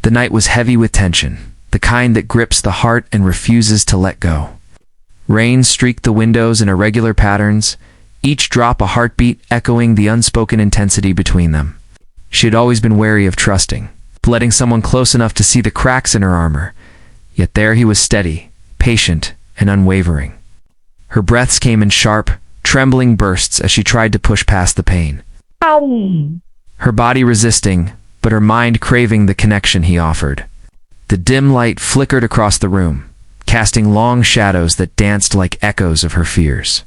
The night was heavy with tension, the kind that grips the heart and refuses to let go. Rain streaked the windows in irregular patterns, each drop a heartbeat echoing the unspoken intensity between them. She had always been wary of trusting, letting someone close enough to see the cracks in her armor. Yet there he was, steady, patient, and unwavering. Her breaths came in sharp, trembling bursts as she tried to push past the pain. Her body resisting, but her mind craving the connection he offered. The dim light flickered across the room, casting long shadows that danced like echoes of her fears.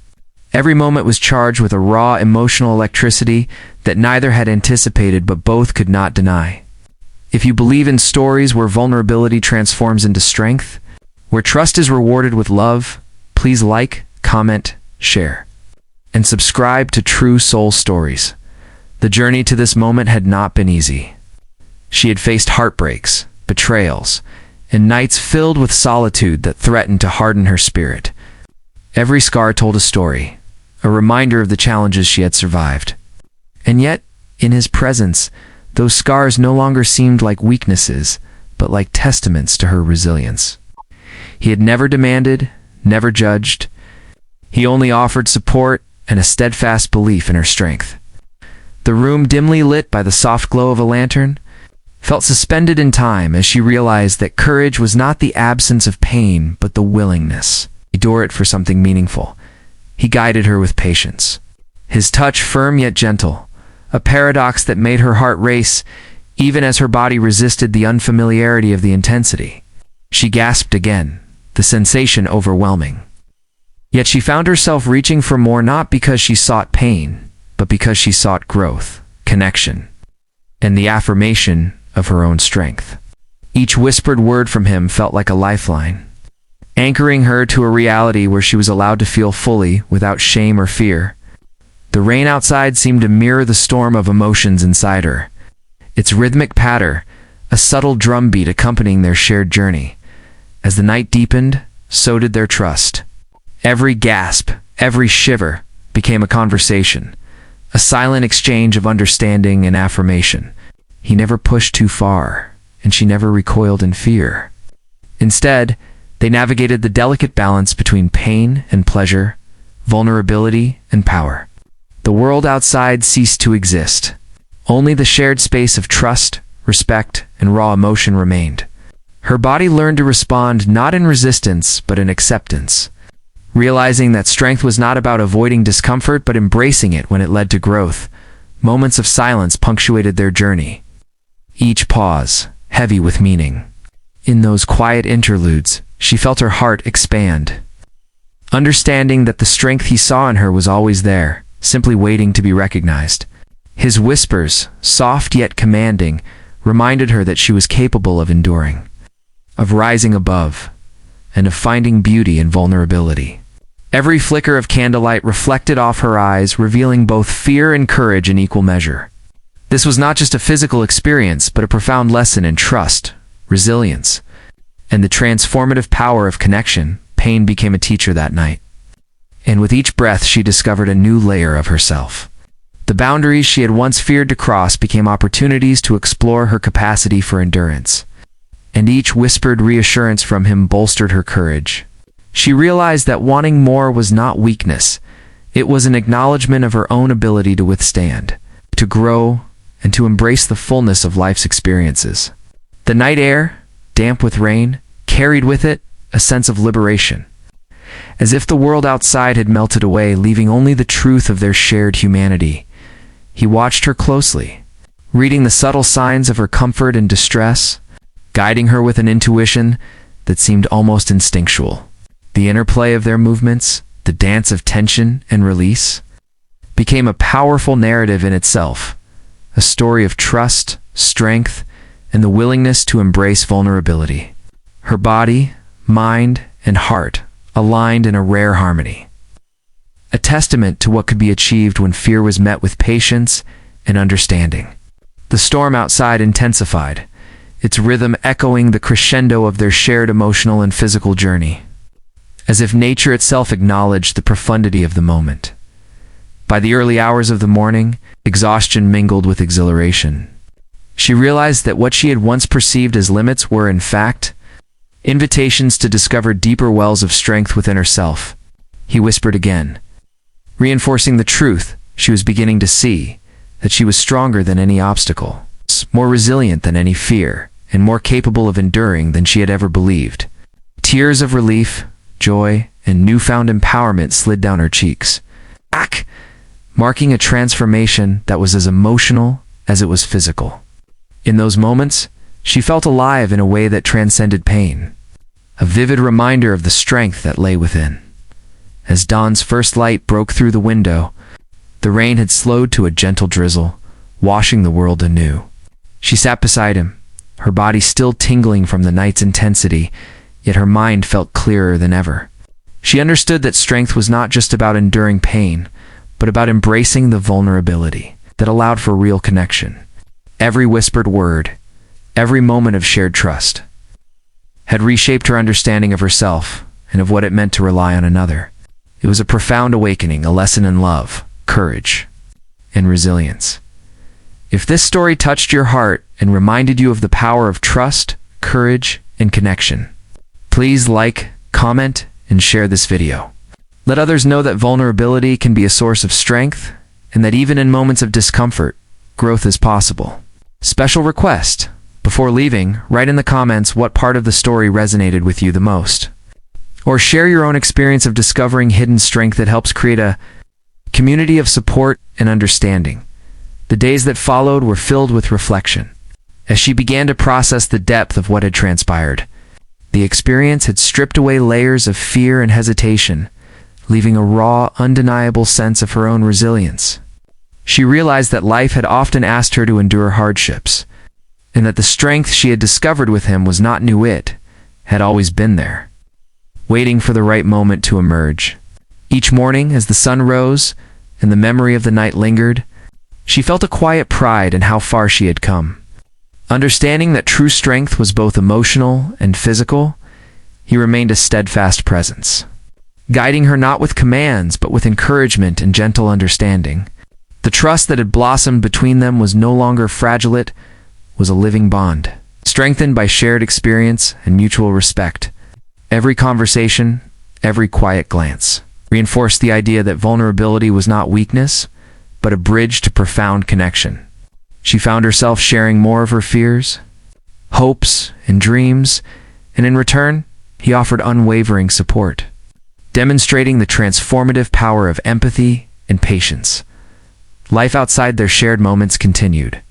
Every moment was charged with a raw emotional electricity that neither had anticipated but both could not deny. If you believe in stories where vulnerability transforms into strength, where trust is rewarded with love, please like, comment, share, and subscribe to True Soul Stories. The journey to this moment had not been easy. She had faced heartbreaks, betrayals, and nights filled with solitude that threatened to harden her spirit. Every scar told a story, a reminder of the challenges she had survived. And yet, in his presence, those scars no longer seemed like weaknesses, but like testaments to her resilience. He had never demanded, never judged. He only offered support and a steadfast belief in her strength. The room, dimly lit by the soft glow of a lantern, felt suspended in time as she realized that courage was not the absence of pain, but the willingness to endure it for something meaningful. He guided her with patience, his touch firm yet gentle, a paradox that made her heart race even as her body resisted the unfamiliarity of the intensity. She gasped again, the sensation overwhelming. Yet she found herself reaching for more, not because she sought pain, but because she sought growth, connection, and the affirmation of her own strength. Each whispered word from him felt like a lifeline, anchoring her to a reality where she was allowed to feel fully without shame or fear. The rain outside seemed to mirror the storm of emotions inside her, its rhythmic patter, a subtle drumbeat accompanying their shared journey. As the night deepened, so did their trust. Every gasp, every shiver became a conversation, a silent exchange of understanding and affirmation. He never pushed too far, and she never recoiled in fear. Instead, they navigated the delicate balance between pain and pleasure, vulnerability and power. The world outside ceased to exist. Only the shared space of trust, respect, and raw emotion remained. Her body learned to respond not in resistance, but in acceptance, realizing that strength was not about avoiding discomfort, but embracing it when it led to growth. Moments of silence punctuated their journey, each pause heavy with meaning. In those quiet interludes, she felt her heart expand, understanding that the strength he saw in her was always there, simply waiting to be recognized. His whispers, soft yet commanding, reminded her that she was capable of enduring, of rising above, and of finding beauty in vulnerability. Every flicker of candlelight reflected off her eyes, revealing both fear and courage in equal measure. This was not just a physical experience, but a profound lesson in trust, resilience, and the transformative power of connection. Pain became a teacher that night. And with each breath, she discovered a new layer of herself. The boundaries she had once feared to cross became opportunities to explore her capacity for endurance. And each whispered reassurance from him bolstered her courage. She realized that wanting more was not weakness. It was an acknowledgement of her own ability to withstand, to grow, and to embrace the fullness of life's experiences. The night air, damp with rain, carried with it a sense of liberation. As if the world outside had melted away, leaving only the truth of their shared humanity. He watched her closely, reading the subtle signs of her comfort and distress, guiding her with an intuition that seemed almost instinctual. The interplay of their movements, the dance of tension and release, became a powerful narrative in itself, a story of trust, strength, and the willingness to embrace vulnerability. Her body, mind, and heart aligned in a rare harmony, a testament to what could be achieved when fear was met with patience and understanding. The storm outside intensified, its rhythm echoing the crescendo of their shared emotional and physical journey, as if nature itself acknowledged the profundity of the moment. By the early hours of the morning, exhaustion mingled with exhilaration, She realized that what she had once perceived as limits were, in fact, invitations to discover deeper wells of strength within herself. He whispered again, reinforcing the truth she was beginning to see, that she was stronger than any obstacle, more resilient than any fear, and more capable of enduring than she had ever believed. Tears of relief, joy, and newfound empowerment slid down her cheeks, marking a transformation that was as emotional as it was physical. In those moments, she felt alive in a way that transcended pain, a vivid reminder of the strength that lay within. As dawn's first light broke through the window, the rain had slowed to a gentle drizzle, washing the world anew. She sat beside him, her body still tingling from the night's intensity, yet her mind felt clearer than ever. She understood that strength was not just about enduring pain, but about embracing the vulnerability that allowed for real connection. Every whispered word, every moment of shared trust, had reshaped her understanding of herself and of what it meant to rely on another. It was a profound awakening, a lesson in love, courage, and resilience. If this story touched your heart and reminded you of the power of trust, courage, and connection, please like, comment, and share this video. Let others know that vulnerability can be a source of strength, and that even in moments of discomfort, growth is possible. Special request: before leaving, write in the comments what part of the story resonated with you the most. Or share your own experience of discovering hidden strength that helps create a community of support and understanding. The days that followed were filled with reflection. As she began to process the depth of what had transpired, the experience had stripped away layers of fear and hesitation, leaving a raw, undeniable sense of her own resilience. She realized that life had often asked her to endure hardships, and that the strength she had discovered with him was not new, it had always been there, waiting for the right moment to emerge. Each morning, as the sun rose and the memory of the night lingered, she felt a quiet pride in how far she had come. Understanding that true strength was both emotional and physical, he remained a steadfast presence, guiding her not with commands but with encouragement and gentle understanding. The trust that had blossomed between them was no longer fragile, it was a living bond, strengthened by shared experience and mutual respect. Every conversation, every quiet glance, reinforced the idea that vulnerability was not weakness, but a bridge to profound connection. She found herself sharing more of her fears, hopes, and dreams, and in return, he offered unwavering support, demonstrating the transformative power of empathy and patience. Life outside their shared moments continued,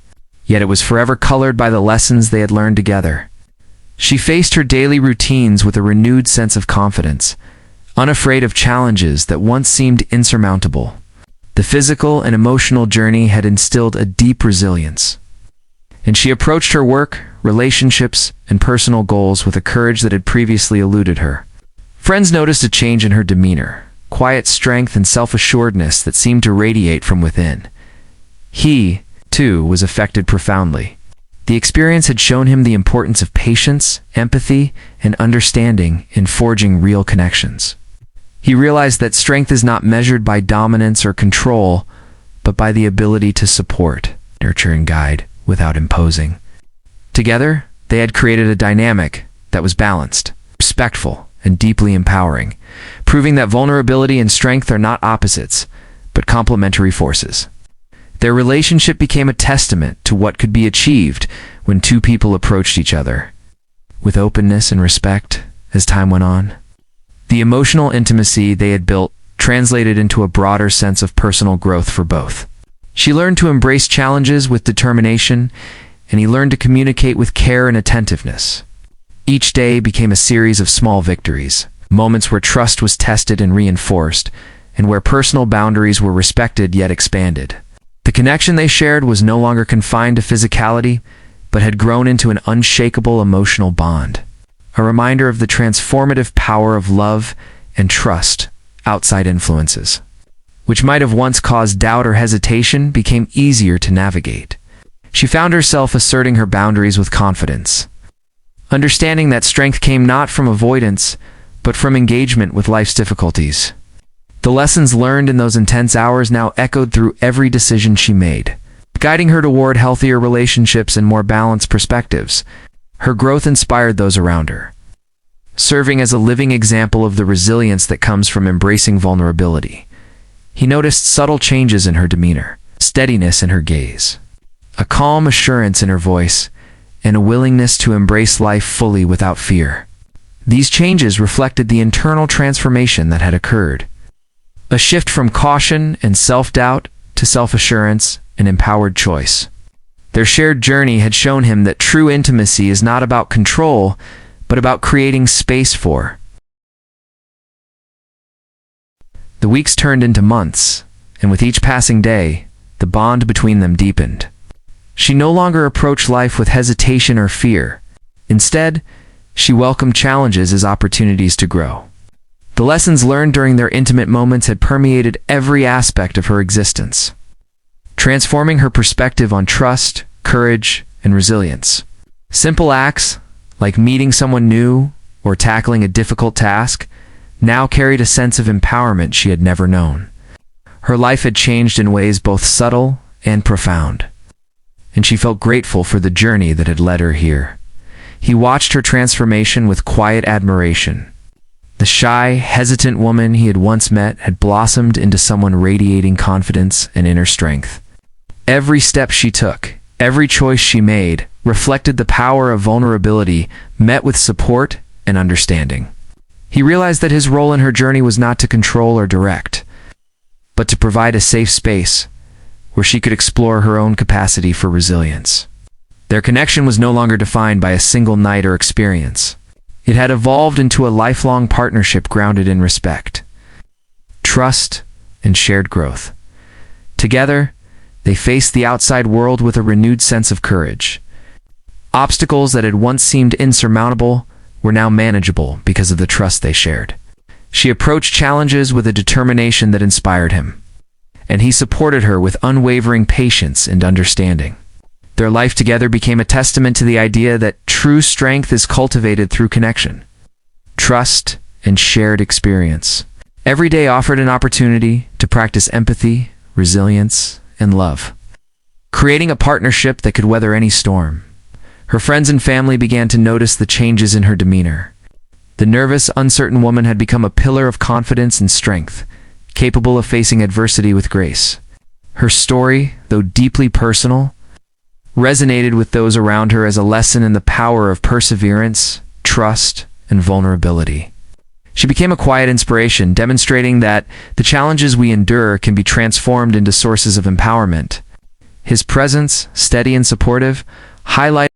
yet it was forever colored by the lessons they had learned together. She faced her daily routines with a renewed sense of confidence, unafraid of challenges that once seemed insurmountable. The physical and emotional journey had instilled a deep resilience, and she approached her work, relationships, and personal goals with a courage that had previously eluded her. Friends noticed a change in her demeanor, quiet strength and self-assuredness that seemed to radiate from within. He, too, was affected profoundly. The experience had shown him the importance of patience, empathy, and understanding in forging real connections. He realized that strength is not measured by dominance or control, but by the ability to support, nurture, and guide without imposing. Together, they had created a dynamic that was balanced, respectful, and deeply empowering, proving that vulnerability and strength are not opposites, but complementary forces. Their relationship became a testament to what could be achieved when two people approached each other with openness and respect. As time went on, the emotional intimacy they had built translated into a broader sense of personal growth for both. She learned to embrace challenges with determination, and he learned to communicate with care and attentiveness. Each day became a series of small victories, moments where trust was tested and reinforced, and where personal boundaries were respected yet expanded. The connection they shared was no longer confined to physicality, but had grown into an unshakable emotional bond, a reminder of the transformative power of love and trust. Outside influences, which might have once caused doubt or hesitation, became easier to navigate. She found herself asserting her boundaries with confidence, understanding that strength came not from avoidance, but from engagement with life's difficulties. The lessons learned in those intense hours now echoed through every decision she made. guiding her toward healthier relationships and more balanced perspectives. Her growth inspired those around her, serving as a living example of the resilience that comes from embracing vulnerability. He noticed subtle changes in her demeanor, steadiness in her gaze, a calm assurance in her voice, and a willingness to embrace life fully without fear. These changes reflected the internal transformation that had occurred, a shift from caution and self-doubt to self-assurance and empowered choice. Their shared journey had shown him that true intimacy is not about control, but about creating space for. The weeks turned into months, and with each passing day, the bond between them deepened. She no longer approached life with hesitation or fear. Instead, she welcomed challenges as opportunities to grow. The lessons learned during their intimate moments had permeated every aspect of her existence, transforming her perspective on trust, courage, and resilience. Simple acts, like meeting someone new or tackling a difficult task, now carried a sense of empowerment she had never known. Her life had changed in ways both subtle and profound, and she felt grateful for the journey that had led her here. He watched her transformation with quiet admiration. The shy, hesitant woman he had once met had blossomed into someone radiating confidence and inner strength. Every step she took, every choice she made, reflected the power of vulnerability met with support and understanding. He realized that his role in her journey was not to control or direct, but to provide a safe space where she could explore her own capacity for resilience. Their connection was no longer defined by a single night or experience. It had evolved into a lifelong partnership grounded in respect, trust, and shared growth. Together, they faced the outside world with a renewed sense of courage. Obstacles that had once seemed insurmountable were now manageable because of the trust they shared. She approached challenges with a determination that inspired him, and he supported her with unwavering patience and understanding. Their life together became a testament to the idea that true strength is cultivated through connection, trust, and shared experience. Every day offered an opportunity to practice empathy, resilience, and love, creating a partnership that could weather any storm. Her friends and family began to notice the changes in her demeanor. The nervous, uncertain woman had become a pillar of confidence and strength, capable of facing adversity with grace. Her story, though deeply personal, resonated with those around her as a lesson in the power of perseverance, trust, and vulnerability. She became a quiet inspiration, demonstrating that the challenges we endure can be transformed into sources of empowerment. His presence, steady and supportive, highlighted